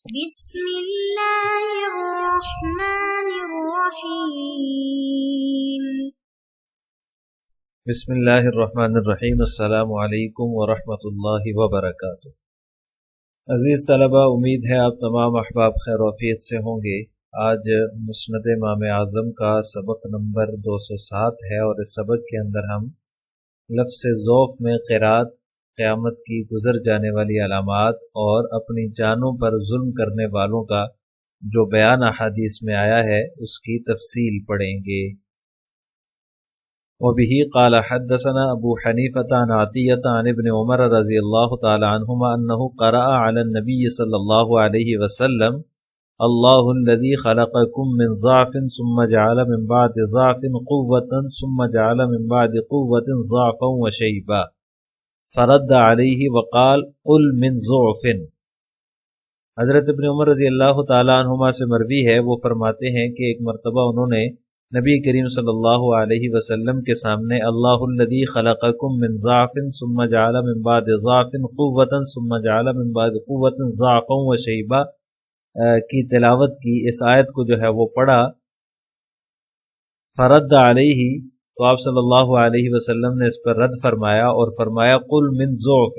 بسم اللہ الرحمن الرحیم۔ بسم اللہ الرحمن الرحیم۔ السلام علیکم ورحمۃ اللہ وبرکاتہ۔ عزیز طلبہ، امید ہے آپ تمام احباب خیر وعافیت سے ہوں گے۔ آج مسند امام اعظم کا سبق نمبر 207 ہے، اور اس سبق کے اندر ہم لفظ ذوف میں قرات، قیامت کی گزر جانے والی علامات اور اپنی جانوں پر ظلم کرنے والوں کا جو بیان احادیث میں آیا ہے اس کی تفصیل پڑھیں گے۔ وبه قال حدثنا ابو حنیفة عن عطیة عن ابن عمر رضی اللہ تعالی عنہما انه قرأ على النبی صلی اللہ علیہ وسلم اللہ الذي خلقكم من ضعف ثم جعل من بعد ضعف قوة ثم جعل من بعد قوة ضعفا وشيبا فرد علیہ وقال قل من ضعف۔ حضرت ابن عمر رضی اللہ تعالی عنہما سے مروی ہے، وہ فرماتے ہیں کہ ایک مرتبہ انہوں نے نبی کریم صلی اللہ علیہ وسلم کے سامنے اللہ الذی خلقکم من ضعف ثم جعل من بعد ضعف قوة ثم جعل من بعد قوة ضعفا وشیبا کی تلاوت کی۔ اس آیت کو جو ہے وہ پڑھا، فرد علیہ، تو آپ صلی اللہ علیہ وسلم نے اس پر رد فرمایا اور فرمایا قل من ضعف،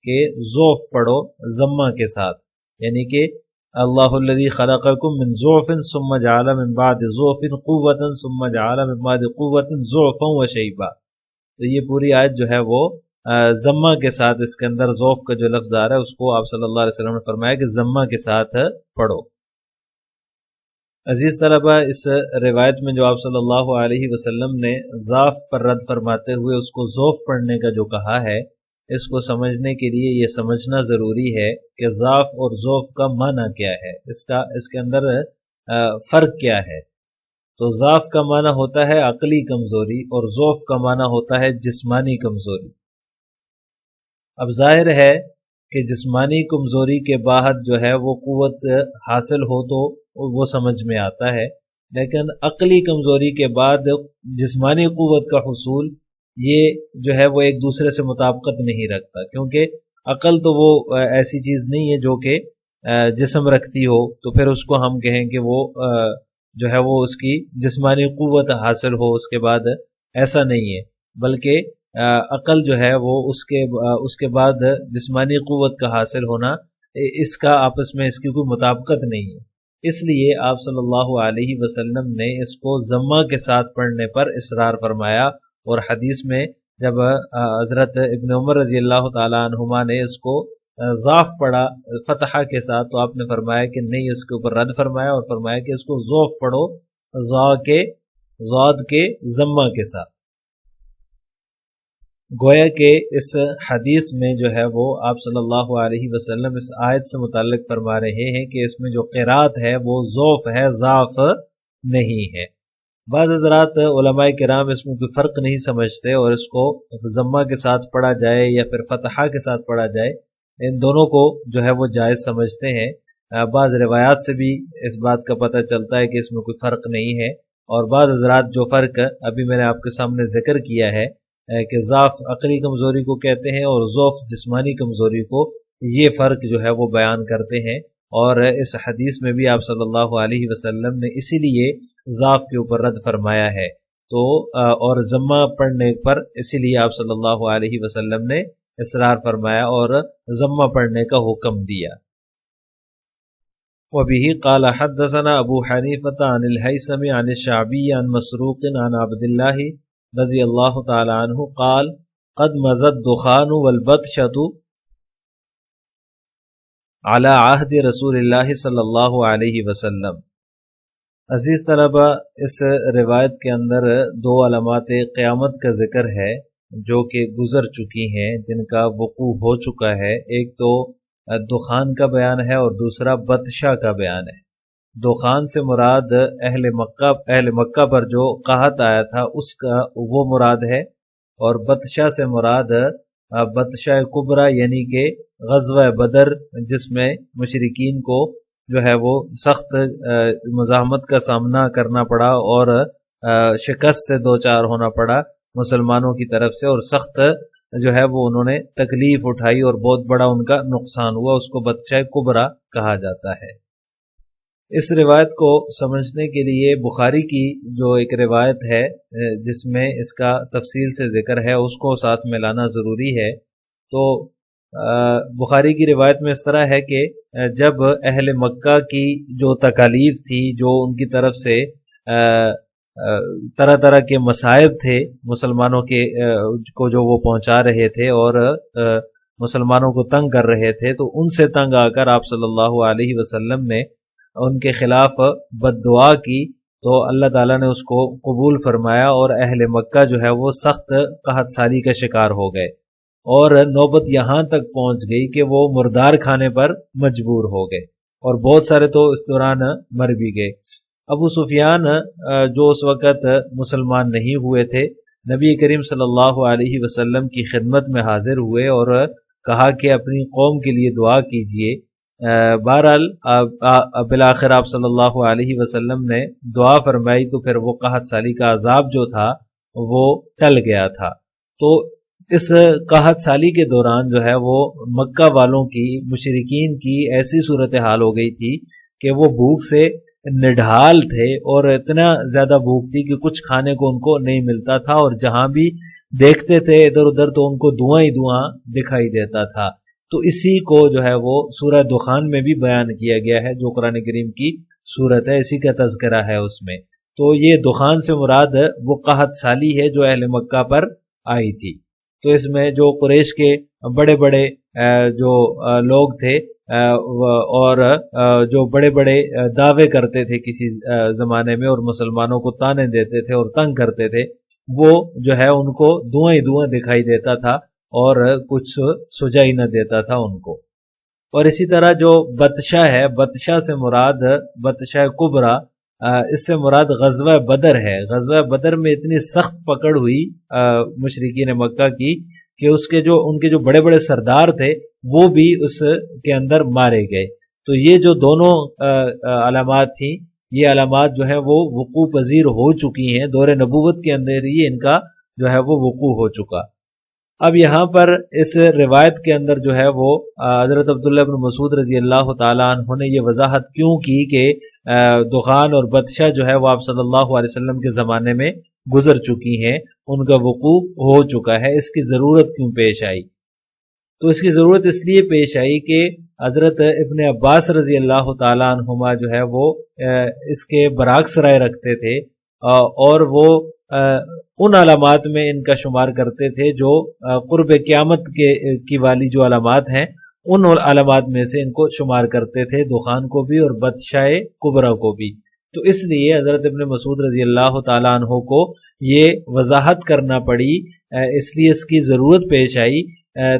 کہ ضعف پڑھو ضمہ کے ساتھ، یعنی کہ اللہ الذی خلقکم من ضعف ثم جعل من بعد ضعف قوة ثم جعل من بعد قوة ضعفا وشیبا۔ تو یہ پوری آیت جو ہے وہ ضمہ کے ساتھ، اس کے اندر ضعف کا جو لفظ آ رہا ہے اس کو آپ صلی اللہ علیہ وسلم نے فرمایا کہ ضمہ کے ساتھ پڑھو۔ عزیز طلبہ، اس روایت میں جو آپ صلی اللہ علیہ وسلم نے ضعف پر رد فرماتے ہوئے اس کو ضعف پڑھنے کا جو کہا ہے، اس کو سمجھنے کے لیے یہ سمجھنا ضروری ہے کہ ضعف اور ضعف کا معنی کیا ہے، اس کے اندر فرق کیا ہے۔ تو ضعف کا معنی ہوتا ہے عقلی کمزوری، اور ضعف کا معنی ہوتا ہے جسمانی کمزوری۔ اب ظاہر ہے کہ جسمانی کمزوری کے بعد جو ہے وہ قوت حاصل ہو تو وہ سمجھ میں آتا ہے، لیکن عقلی کمزوری کے بعد جسمانی قوت کا حصول، یہ جو ہے وہ ایک دوسرے سے مطابقت نہیں رکھتا، کیونکہ عقل تو وہ ایسی چیز نہیں ہے جو کہ جسم رکھتی ہو، تو پھر اس کو ہم کہیں کہ وہ جو ہے وہ اس کی جسمانی قوت حاصل ہو اس کے بعد، ایسا نہیں ہے، بلکہ عقل جو ہے وہ اس کے بعد جسمانی قوت کا حاصل ہونا، اس کا آپس میں اس کی کوئی مطابقت نہیں ہے۔ اس لیے آپ صلی اللہ علیہ وسلم نے اس کو ضمہ کے ساتھ پڑھنے پر اصرار فرمایا، اور حدیث میں جب حضرت ابن عمر رضی اللہ تعالیٰ عنہما نے اس کو ضعف پڑھا فتحہ کے ساتھ، تو آپ نے فرمایا کہ نہیں، اس کے اوپر رد فرمایا اور فرمایا کہ اس کو ضعف پڑھو ضاد کے ضمہ کے ساتھ۔ گویا کہ اس حدیث میں جو ہے وہ آپ صلی اللہ علیہ وسلم اس آیت سے متعلق فرما رہے ہیں کہ اس میں جو قرات ہے وہ ضعف ہے، ضعف نہیں ہے۔ بعض حضرات علماء کرام اس میں کوئی فرق نہیں سمجھتے، اور اس کو ضمہ کے ساتھ پڑھا جائے یا پھر فتحہ کے ساتھ پڑھا جائے، ان دونوں کو جو ہے وہ جائز سمجھتے ہیں۔ بعض روایات سے بھی اس بات کا پتہ چلتا ہے کہ اس میں کوئی فرق نہیں ہے، اور بعض حضرات جو فرق ابھی میں نے آپ کے سامنے ذکر کیا ہے کہ ضعف عقلی کمزوری کو کہتے ہیں اور ضعف جسمانی کمزوری کو، یہ فرق جو ہے وہ بیان کرتے ہیں، اور اس حدیث میں بھی آپ صلی اللہ علیہ وسلم نے اسی لیے ضعف کے اوپر رد فرمایا ہے، تو اور ضمہ پڑھنے پر اسی لیے آپ صلی اللہ علیہ وسلم نے اصرار فرمایا اور ضمہ پڑھنے کا حکم دیا۔ وبه قال حدثنا ابو حنیفة عن الہیثم عن الشعبی عن مسروق عن عبد اللہ رضی اللہ تعالی عنہ قال قد مزت دخان والبطشۃ علی عہد رسول اللہ صلی اللہ علیہ وسلم۔ عزیز طلبہ، اس روایت کے اندر دو علامات قیامت کا ذکر ہے جو کہ گزر چکی ہیں، جن کا وقوع ہو چکا ہے۔ ایک تو دخان کا بیان ہے اور دوسرا بطشہ کا بیان ہے۔ دخان سے مراد اہل مکہ پر جو قحط آیا تھا اس کا وہ مراد ہے، اور بطشہ سے مراد بطشہ کبریٰ، یعنی کہ غزوہ بدر، جس میں مشرکین کو جو ہے وہ سخت مزاحمت کا سامنا کرنا پڑا اور شکست سے دوچار ہونا پڑا مسلمانوں کی طرف سے، اور سخت جو ہے وہ انہوں نے تکلیف اٹھائی اور بہت بڑا ان کا نقصان ہوا، اس کو بطشہ کبریٰ کہا جاتا ہے۔ اس روایت کو سمجھنے کے لیے بخاری کی جو ایک روایت ہے جس میں اس کا تفصیل سے ذکر ہے، اس کو ساتھ میں لانا ضروری ہے۔ تو بخاری کی روایت میں اس طرح ہے کہ جب اہل مکہ کی جو تکالیف تھی، جو ان کی طرف سے طرح طرح کے مصائب تھے مسلمانوں کے کو جو وہ پہنچا رہے تھے اور مسلمانوں کو تنگ کر رہے تھے، تو ان سے تنگ آ کر آپ صلی اللہ علیہ وسلم نے ان کے خلاف بد دعا کی، تو اللہ تعالیٰ نے اس کو قبول فرمایا اور اہل مکہ جو ہے وہ سخت قحط سالی کا شکار ہو گئے، اور نوبت یہاں تک پہنچ گئی کہ وہ مردار کھانے پر مجبور ہو گئے، اور بہت سارے تو اس دوران مر بھی گئے۔ ابو سفیان جو اس وقت مسلمان نہیں ہوئے تھے، نبی کریم صلی اللہ علیہ وسلم کی خدمت میں حاضر ہوئے اور کہا کہ اپنی قوم کے لیے دعا کیجیے۔ بہرحال بالآخر آپ صلی اللہ علیہ وسلم نے دعا فرمائی، تو پھر وہ قحط سالی کا عذاب جو تھا وہ ٹل گیا تھا۔ تو اس قحط سالی کے دوران جو ہے وہ مکہ والوں کی، مشرکین کی ایسی صورتحال ہو گئی تھی کہ وہ بھوک سے نڈھال تھے، اور اتنا زیادہ بھوک تھی کہ کچھ کھانے کو ان کو نہیں ملتا تھا، اور جہاں بھی دیکھتے تھے ادھر ادھر تو ان کو دھواں ہی دھواں دکھائی دیتا تھا۔ تو اسی کو جو ہے وہ سورہ دخان میں بھی بیان کیا گیا ہے، جو قرآن کریم کی سورت ہے، اسی کا تذکرہ ہے اس میں۔ تو یہ دخان سے مراد وہ قحط سالی ہے جو اہل مکہ پر آئی تھی۔ تو اس میں جو قریش کے بڑے بڑے جو لوگ تھے اور جو بڑے بڑے دعوے کرتے تھے کسی زمانے میں، اور مسلمانوں کو تانے دیتے تھے اور تنگ کرتے تھے، وہ جو ہے ان کو دھواں ہی دھواں دکھائی دیتا تھا اور کچھ سجائی نہ دیتا تھا ان کو۔ اور اسی طرح جو بطشہ ہے، بطشہ سے مراد بطشہ کبریٰ، اس سے مراد غزوہ بدر ہے۔ غزوہ بدر میں اتنی سخت پکڑ ہوئی مشرکین مکہ کی کہ ان کے جو بڑے بڑے سردار تھے وہ بھی اس کے اندر مارے گئے۔ تو یہ جو دونوں علامات تھیں، یہ علامات جو ہے وہ وقوع پذیر ہو چکی ہیں، دور نبوت کے اندر ہی ان کا جو ہے وہ وقوع ہو چکا۔ اب یہاں پر اس روایت کے اندر جو ہے وہ حضرت عبداللہ بن مسعود رضی اللہ تعالیٰ عنہ نے یہ وضاحت کیوں کی کہ دخان اور بطشہ جو ہے وہ آپ صلی اللہ علیہ وسلم کے زمانے میں گزر چکی ہیں، ان کا وقوع ہو چکا ہے، اس کی ضرورت کیوں پیش آئی؟ تو اس کی ضرورت اس لیے پیش آئی کہ حضرت ابن عباس رضی اللہ تعالیٰ عنہما جو ہے وہ اس کے برعکس رائے رکھتے تھے، اور وہ ان علامات میں ان کا شمار کرتے تھے جو قرب قیامت کی والی جو علامات ہیں، ان علامات میں سے ان کو شمار کرتے تھے، دخان کو بھی اور بطشہ کبریٰ کو بھی۔ تو اس لیے حضرت ابن مسعود رضی اللہ تعالیٰ عنہ کو یہ وضاحت کرنا پڑی، اس لیے اس کی ضرورت پیش آئی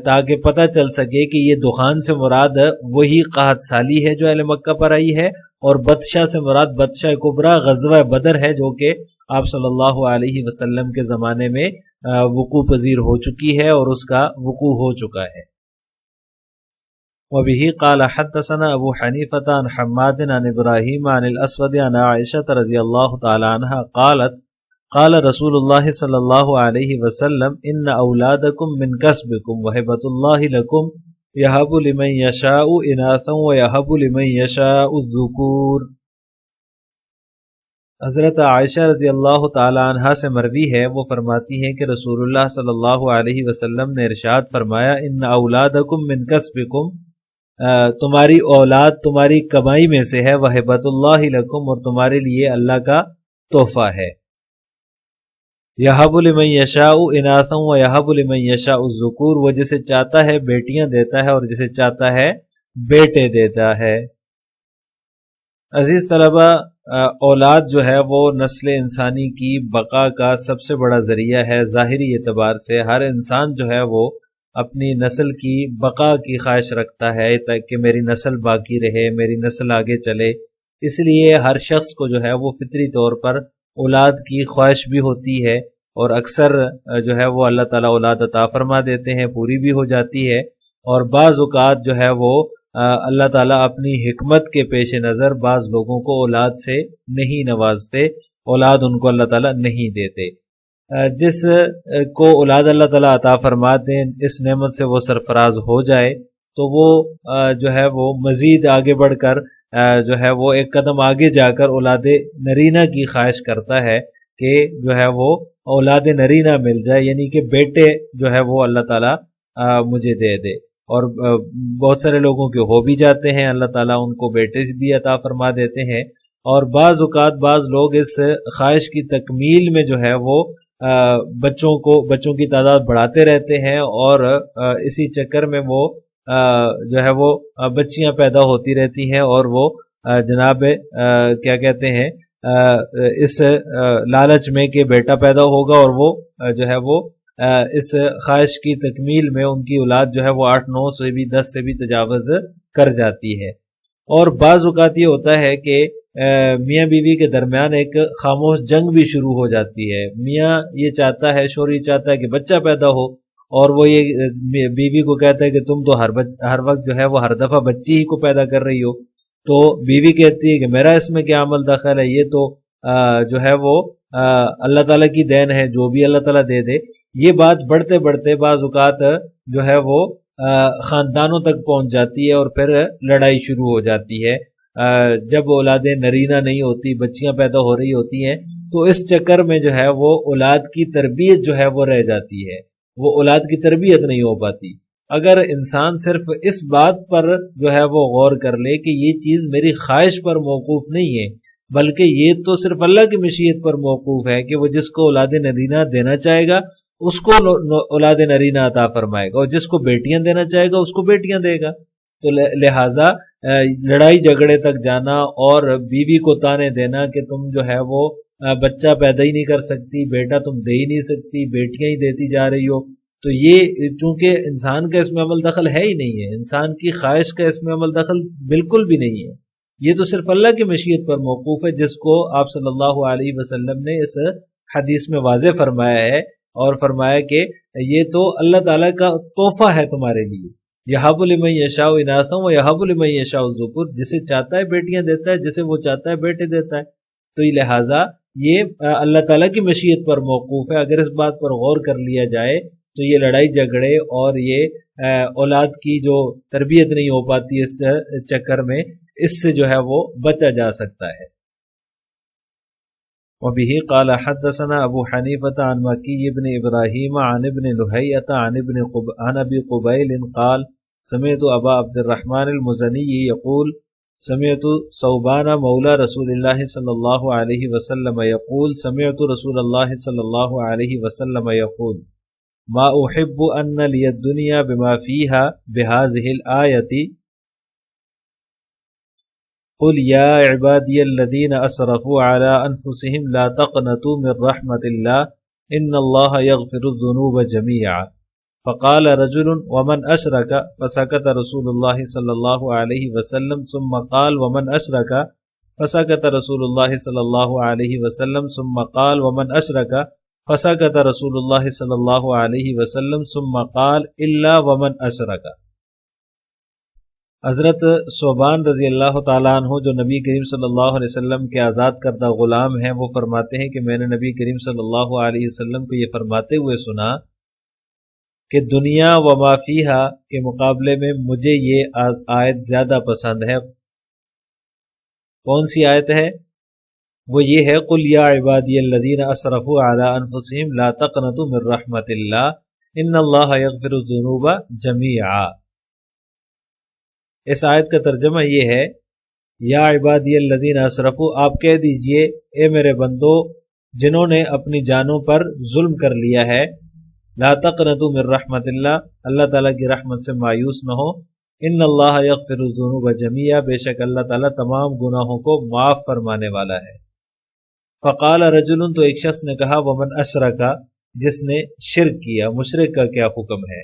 تاکہ پتہ چل سکے کہ یہ دخان سے مراد وہی قحط سالی ہے جو اہل مکہ پر آئی ہے، اور بطشہ سے مراد بطشہ کبریٰ غزوہ بدر ہے جو کہ آپ صلی اللہ علیہ وسلم کے زمانے میں وقوع پذیر ہو چکی ہے اور اس کا وقوع ہو چکا ہے۔ وَبِهِ قَالَ حَدَّثَنَا أَبُو حَنِيفَةَ عَنْ حَمَّادٍ عَنْ إِبْرَاهِيمَ عَنِ الْأَسْوَدِ عَنْ عَائِشَةَ رضی اللہ تعالی عنہا قالت قال رسول اللہ صلی اللہ علیہ وسلم ان اولادکم من کسبکم وہبۃ اللہ لکم یہب لمن یشاء اناثا ویہب لمن یشاء الذکور۔ حضرت عائشہ رضی اللہ تعالی عنہا سے مروی ہے، وہ فرماتی ہیں کہ رسول اللہ صلی اللہ علیہ وسلم نے ارشاد فرمایا ان اولادکم من کسبکم، تمہاری اولاد تمہاری کمائی میں سے ہے، وہبۃ اللہ لکم، اور تمہارے لیے اللہ کا تحفہ ہے۔ یہب لمن یشاء اناثا ویہب لمن یشاء الذکور، وہ جسے چاہتا ہے بیٹیاں دیتا ہے اور جسے چاہتا ہے بیٹے دیتا ہے۔ عزیز طلبہ، اولاد جو ہے وہ نسل انسانی کی بقا کا سب سے بڑا ذریعہ ہے۔ ظاہری اعتبار سے ہر انسان جو ہے وہ اپنی نسل کی بقا کی خواہش رکھتا ہے تاکہ میری نسل باقی رہے، میری نسل آگے چلے۔ اس لیے ہر شخص کو جو ہے وہ فطری طور پر اولاد کی خواہش بھی ہوتی ہے، اور اکثر جو ہے وہ اللہ تعالیٰ اولاد عطا فرما دیتے ہیں، پوری بھی ہو جاتی ہے، اور بعض اوقات جو ہے وہ اللہ تعالیٰ اپنی حکمت کے پیش نظر بعض لوگوں کو اولاد سے نہیں نوازتے، اولاد ان کو اللہ تعالیٰ نہیں دیتے۔ جس کو اولاد اللہ تعالیٰ عطا فرما دیں، اس نعمت سے وہ سرفراز ہو جائے، تو وہ جو ہے وہ مزید آگے بڑھ کر جو ہے وہ ایک قدم آگے جا کر اولاد نرینہ کی خواہش کرتا ہے کہ جو ہے وہ اولاد نرینہ مل جائے، یعنی کہ بیٹے جو ہے وہ اللہ تعالیٰ مجھے دے دے۔ اور بہت سارے لوگوں کے ہو بھی جاتے ہیں، اللہ تعالیٰ ان کو بیٹے بھی عطا فرما دیتے ہیں، اور بعض اوقات بعض لوگ اس خواہش کی تکمیل میں جو ہے وہ بچوں کی تعداد بڑھاتے رہتے ہیں، اور اسی چکر میں وہ جو ہے وہ بچیاں پیدا ہوتی رہتی ہیں، اور وہ جناب کیا کہتے ہیں اس لالچ میں کہ بیٹا پیدا ہوگا، اور وہ جو ہے وہ اس خواہش کی تکمیل میں ان کی اولاد جو ہے وہ 8-9 سے بھی 10 سے بھی تجاوز کر جاتی ہے۔ اور بعض اوقات یہ ہوتا ہے کہ میاں بیوی کے درمیان ایک خاموش جنگ بھی شروع ہو جاتی ہے۔ میاں یہ چاہتا ہے، شوہر یہ چاہتا ہے کہ بچہ پیدا ہو، اور وہ یہ بیوی کو کہتا ہے کہ تم تو ہر وقت جو ہے وہ ہر دفعہ بچی ہی کو پیدا کر رہی ہو۔ تو بیوی کہتی ہے کہ میرا اس میں کیا عمل دخل ہے، یہ تو جو ہے وہ اللہ تعالیٰ کی دین ہے، جو بھی اللہ تعالیٰ دے دے۔ یہ بات بڑھتے بڑھتے بعض اوقات جو ہے وہ خاندانوں تک پہنچ جاتی ہے، اور پھر لڑائی شروع ہو جاتی ہے۔ جب اولادیں نرینہ نہیں ہوتی، بچیاں پیدا ہو رہی ہوتی ہیں، تو اس چکر میں جو ہے وہ اولاد کی تربیت جو ہے وہ رہ جاتی ہے، وہ اولاد کی تربیت نہیں ہو پاتی۔ اگر انسان صرف اس بات پر جو ہے وہ غور کر لے کہ یہ چیز میری خواہش پر موقوف نہیں ہے، بلکہ یہ تو صرف اللہ کی مشیت پر موقوف ہے کہ وہ جس کو اولاد نرینہ دینا چاہے گا اس کو اولاد نرینہ عطا فرمائے گا، اور جس کو بیٹیاں دینا چاہے گا اس کو بیٹیاں دے گا۔ تو لہٰذا لڑائی جھگڑے تک جانا اور بیوی کو تانے دینا کہ تم جو ہے وہ بچہ پیدا ہی نہیں کر سکتی، بیٹا تم دے ہی نہیں سکتی، بیٹیاں ہی دیتی جا رہی ہو، تو یہ چونکہ انسان کا اس میں عمل دخل ہے ہی نہیں ہے، انسان کی خواہش کا اس میں عمل دخل بالکل بھی نہیں ہے، یہ تو صرف اللہ کی مشیت پر موقوف ہے، جس کو آپ صلی اللہ علیہ وسلم نے اس حدیث میں واضح فرمایا ہے، اور فرمایا کہ یہ تو اللہ تعالیٰ کا تحفہ ہے تمہارے لیے، یہب لمن یشاء اناثا و یہب لمن یشاء الذکور، جسے چاہتا ہے بیٹیاں دیتا ہے، جسے وہ چاہتا ہے بیٹے دیتا ہے۔ تو لہٰذا یہ اللہ تعالیٰ کی مشیت پر موقوف ہے۔ اگر اس بات پر غور کر لیا جائے تو یہ لڑائی جھگڑے اور یہ اولاد کی جو تربیت نہیں ہو پاتی اس چکر میں، اس سے جو ہے وہ بچا جا سکتا ہے۔ وبه قال حدثنا ابو حنیفة عن مکی بن ابراہیم عن ابن لہیعة عن ابی قبیل قال سمعت ابا عبد الرحمن المزنی یقول سمعت ثوبان مولا رسول اللہ صلی اللہ علیہ وسلم یقول سمعت رسول اللہ صلی اللہ علیہ وسلم یقول ما احب ان لی الدنیا بما فیها بهذه الآیت قل یا عبادی الذین اسرفوا علی انفسهم لا تقنطوا من رحمت اللہ ان اللہ یغفر الذنوب جميعا فقال رجل ومن اشرک فسکت رسول اللہ صلی اللہ علیہ وسلم ثم قال ومن اشرک فسکت رسول اللہ صلی اللہ علیہ وسلم ثم قال ومن اشرک فسکت رسول اللہ صلی اللہ علیہ وسلم ثم قال الا ومن اشرک۔ حضرت ثوبان رضی اللہ تعالیٰ عنہ جو نبی کریم صلی اللہ علیہ وسلم کے آزاد کردہ غلام ہیں، وہ فرماتے ہیں کہ میں نے نبی کریم صلی اللہ علیہ وسلم کو یہ فرماتے ہوئے سنا کہ دنیا و ما فیہا کے مقابلے میں مجھے یہ آیت زیادہ پسند ہے۔ کون سی آیت ہے؟ وہ یہ ہے قل یا عبادی الذین اسرفوا علی انفسہم لا تقنطوا من رحمت اللہ ان اللہ یغفر الذنوب جميعا۔ اس آیت کا ترجمہ یہ ہے یا عبادی الذین اسرفوا، آپ کہہ دیجئے اے میرے بندو جنہوں نے اپنی جانوں پر ظلم کر لیا ہے، لا تقنطوا من رحمت اللہ، اللہ تعالیٰ کی رحمت سے مایوس نہ ہو، ان اللہ یغفر الذنوب جميعا، بے شک اللہ تعالیٰ تمام گناہوں کو معاف فرمانے والا ہے۔ فقال رجل، تو ایک شخص نے کہا ومن اشرک، جس نے شرک کیا، مشرک کا کیا حکم ہے؟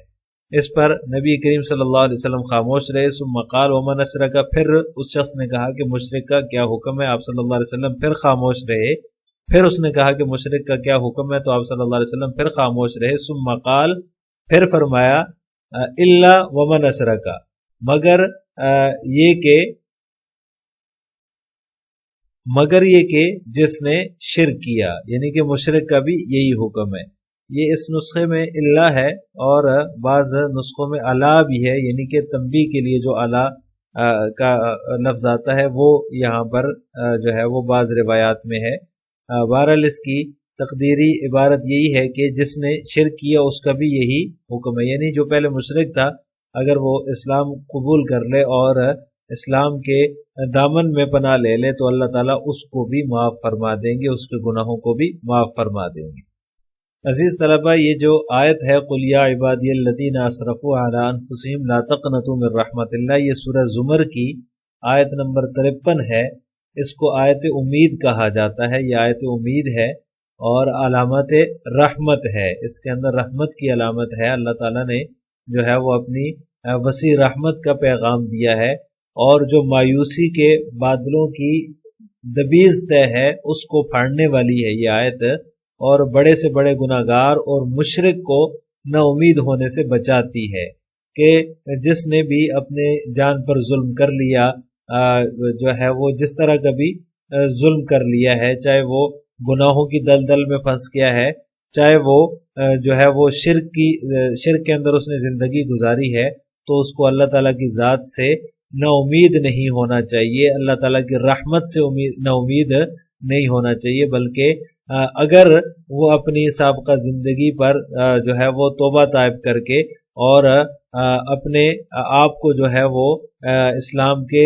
اس پر نبی کریم صلی اللہ علیہ وسلم خاموش رہے۔ ثم قال ومن اشرک، پھر اس شخص نے کہا کہ مشرک کا کیا حکم ہے؟ آپ صلی اللہ علیہ وسلم پھر خاموش رہے۔ پھر اس نے کہا کہ مشرک کا کیا حکم ہے؟ تو آپ صلی اللہ علیہ وسلم پھر خاموش رہے۔ ثم قال، پھر فرمایا الا ومن اشرک، مگر یہ کہ مگر یہ کہ جس نے شرک کیا، یعنی کہ مشرک کا بھی یہی حکم ہے۔ یہ اس نسخے میں اللہ ہے اور بعض نسخوں میں علا بھی ہے، یعنی کہ تنبیہ کے لیے جو علا کا لفظ آتا ہے وہ یہاں پر جو ہے وہ بعض روایات میں ہے۔ بہرحال اس کی تقدیری عبارت یہی ہے کہ جس نے شرک کیا اس کا بھی یہی حکم ہے، یعنی جو پہلے مشرک تھا اگر وہ اسلام قبول کر لے اور اسلام کے دامن میں پناہ لے لے تو اللہ تعالیٰ اس کو بھی معاف فرما دیں گے، اس کے گناہوں کو بھی معاف فرما دیں گے۔ عزیز طلبہ، یہ جو آیت ہے قُلْ يَا عِبَادِيَ الَّذِينَ أَسْرَفُوا عَلَىٰ أَنفُسِهِمْ لَا تَقْنَطُوا مِن رَحْمَةِ اللَّهِ، یہ سورہ زمر کی آیت نمبر 53 ہے۔ اس کو آیت امید کہا جاتا ہے، یہ آیت امید ہے اور علامت رحمت ہے، اس کے اندر رحمت کی علامت ہے۔ اللہ تعالیٰ نے جو ہے وہ اپنی وسیع رحمت کا پیغام دیا ہے، اور جو مایوسی کے بادلوں کی دبیز طے ہے اس کو پھاڑنے والی ہے یہ آیت، اور بڑے سے بڑے گناہگار اور مشرک کو نا امید ہونے سے بچاتی ہے کہ جس نے بھی اپنے جان پر ظلم کر لیا، جو ہے وہ جس طرح کا بھی ظلم کر لیا ہے، چاہے وہ گناہوں کی دلدل میں پھنس گیا ہے، چاہے وہ جو ہے وہ شرک کے اندر اس نے زندگی گزاری ہے، تو اس کو اللہ تعالیٰ کی ذات سے نا امید نہیں ہونا چاہیے، اللہ تعالیٰ کی رحمت سے نا امید نہیں ہونا چاہیے، بلکہ اگر وہ اپنی سابقہ زندگی پر جو ہے وہ توبہ طائب کر کے اور اپنے آپ کو جو ہے وہ اسلام کے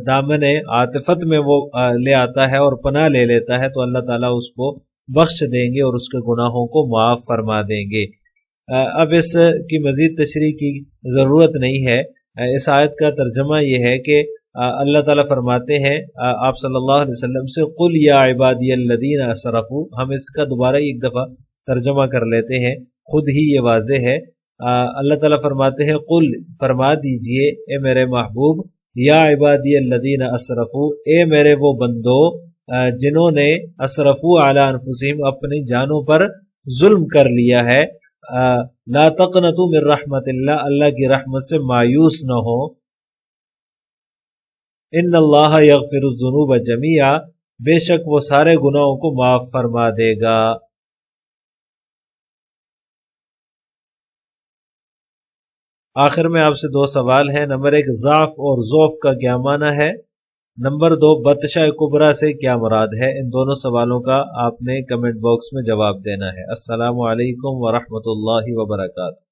دامن عاطفت میں وہ لے آتا ہے اور پناہ لے لیتا ہے، تو اللہ تعالیٰ اس کو بخش دیں گے اور اس کے گناہوں کو معاف فرما دیں گے۔ اب اس کی مزید تشریح کی ضرورت نہیں ہے۔ اس آیت کا ترجمہ یہ ہے کہ اللہ تعالیٰ فرماتے ہیں آپ صلی اللہ علیہ وسلم سے قُلْ يَا عِبَادِيَ الَّذِينَ أَسْرَفُوا، ہم اس کا دوبارہ ایک دفعہ ترجمہ کر لیتے ہیں، خود ہی یہ واضح ہے۔ اللہ تعالیٰ فرماتے ہیں قُلْ، فرما دیجئے اے میرے محبوب، یا عبادی الذین اسرفوا، اے میرے وہ بندو جنہوں نے اسرفوا علی انفسہم، اپنی جانوں پر ظلم کر لیا ہے، لا تقنطوا من رحمت اللہ، اللہ کی رحمت سے مایوس نہ ہو، ان اللہ یغفر الذنوب جمیعا، بے شک وہ سارے گناہوں کو معاف فرما دے گا۔ آخر میں آپ سے دو سوال ہیں۔ نمبر 1، ضعف اور ضعف کا کیا معنی ہے؟ نمبر 2، بطشہ کبریٰ سے کیا مراد ہے؟ ان دونوں سوالوں کا آپ نے کمنٹ باکس میں جواب دینا ہے۔ السلام علیکم ورحمۃ اللہ وبرکاتہ۔